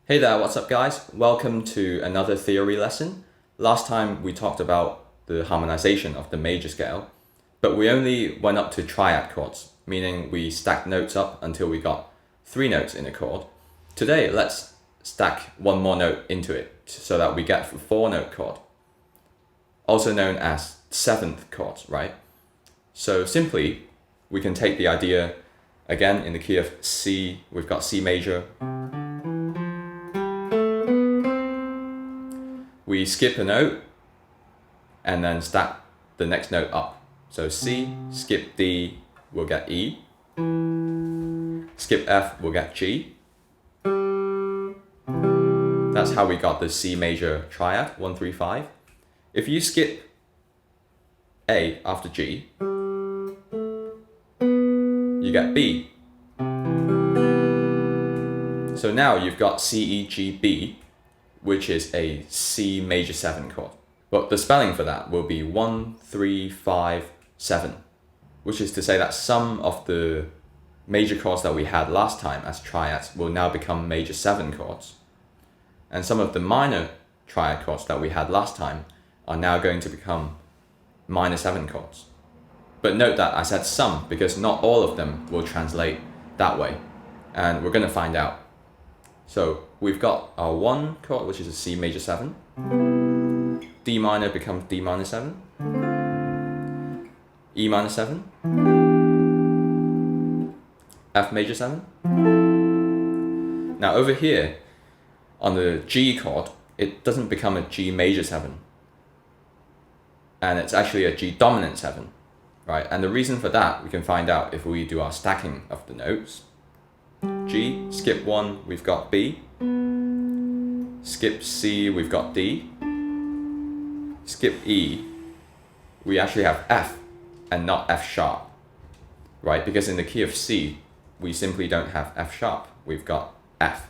Hey there, what's up guys? Welcome to another theory lesson. Last time we talked about the harmonization of the major scale, but we only went up to triad chords, meaning we stacked notes up until we got 3 notes in a chord. Today, let's stack one more note into it so that we get a 4-note chord, also known as 7th chords, right? So simply, we can take the idea again in the key of C. We've got C major. We skip a note and then stack the next note up. So C, skip D, we'll get E. Skip F, we'll get G. That's how we got the C major triad, 1, 3, 5. If you skip A after G, you get B. So now you've got C, E, G, B, which is a C major 7 chord. But the spelling for that will be 1, 3, 5, 7, which is to say that some of the major chords that we had last time as triads will now become major 7 chords. And some of the minor triad chords that we had last time are now going to become minor 7 chords. But note that I said some because not all of them will translate that way. And we're going to find out. So we've got our 1 chord, which is a C major 7. D minor becomes D minor 7. E minor 7. F major 7. Now over here, on the G chord, it doesn't become a G major 7. And it's actually a G dominant 7, right? And the reason for that, we can find out if we do our stacking of the notes. G, skip 1, we've got B. Skip C, we've got D. Skip E, we actually have F and not F sharp, right? Because in the key of C, we simply don't have F sharp, we've got F.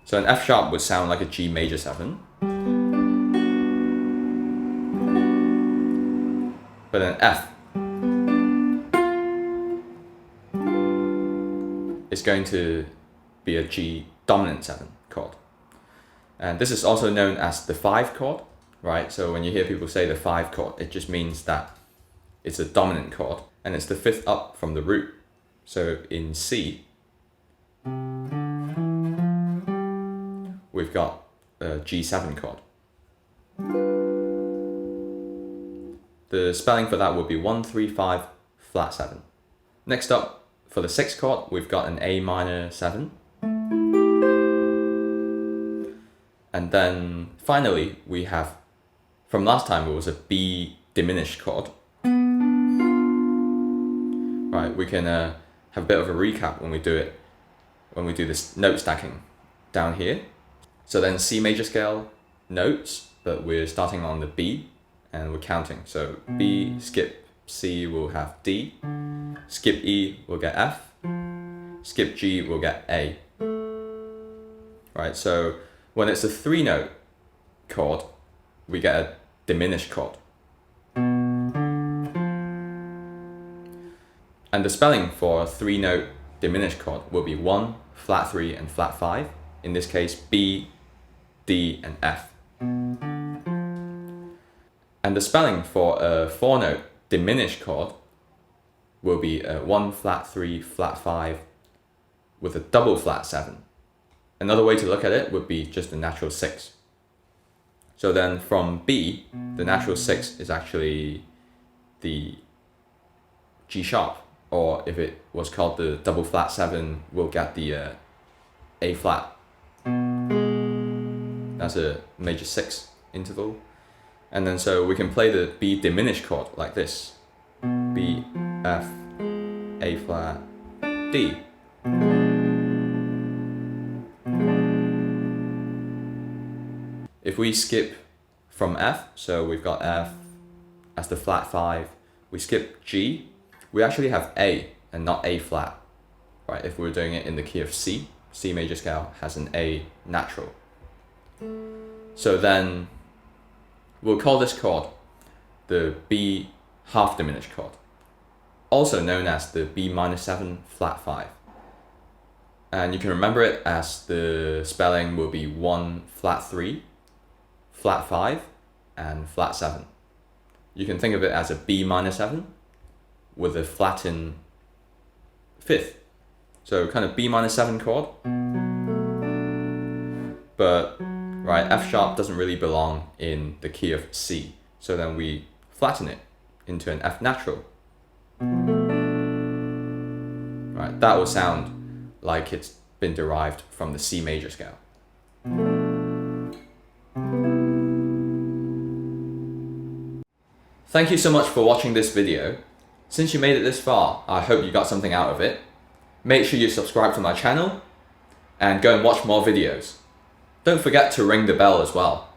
So an F sharp would sound like a G major 7. But an F is going to be a G dominant 7 chord. And this is also known as the 5 chord, right? So when you hear people say the 5 chord, it just means that it's a dominant chord and it's the 5th up from the root. So in C, we've got a G7 chord. The spelling for that would be 1, 3, 5, flat 7. Next up, for the 6th chord, we've got an A minor 7. And then finally, we have, from last time, it was a B diminished chord. Right, we can have a bit of a recap when we do this note stacking down here. So then C major scale notes, but we're starting on the B and we're counting. So B, skip C, we'll have D. Skip E, we'll get F. Skip G, we'll get A. Right, so when it's a 3-note chord, we get a diminished chord. And the spelling for a 3-note diminished chord will be 1, flat 3, and flat 5. In this case, B, D, and F. And the spelling for a 4-note diminished chord will be a 1, flat 3, flat 5 with a double flat 7. Another way to look at it would be just the natural 6. So then from B, the natural 6 is actually the G sharp, or if it was called the double flat 7, we'll get the A flat. That's a major 6 interval. And then so we can play the B diminished chord like this. B, F, A flat, D. If we skip from F, so we've got F as the flat 5, we skip G, we actually have A and not A flat, right? If we're doing it in the key of C, C major scale has an A natural. So then we'll call this chord the B half diminished chord, also known as the B minor 7 flat 5. And you can remember it as the spelling will be 1 flat 3, flat 5, and flat 7. You can think of it as a B minor 7 with a flattened 5th. So kind of B minor 7 chord. But right, F sharp doesn't really belong in the key of C. So then we flatten it into an F natural. Right, that will sound like it's been derived from the C major scale. Thank you so much for watching this video. Since you made it this far, I hope you got something out of it. Make sure you subscribe to my channel and go and watch more videos. Don't forget to ring the bell as well.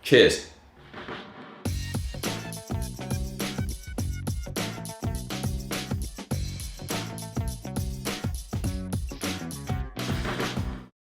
Cheers!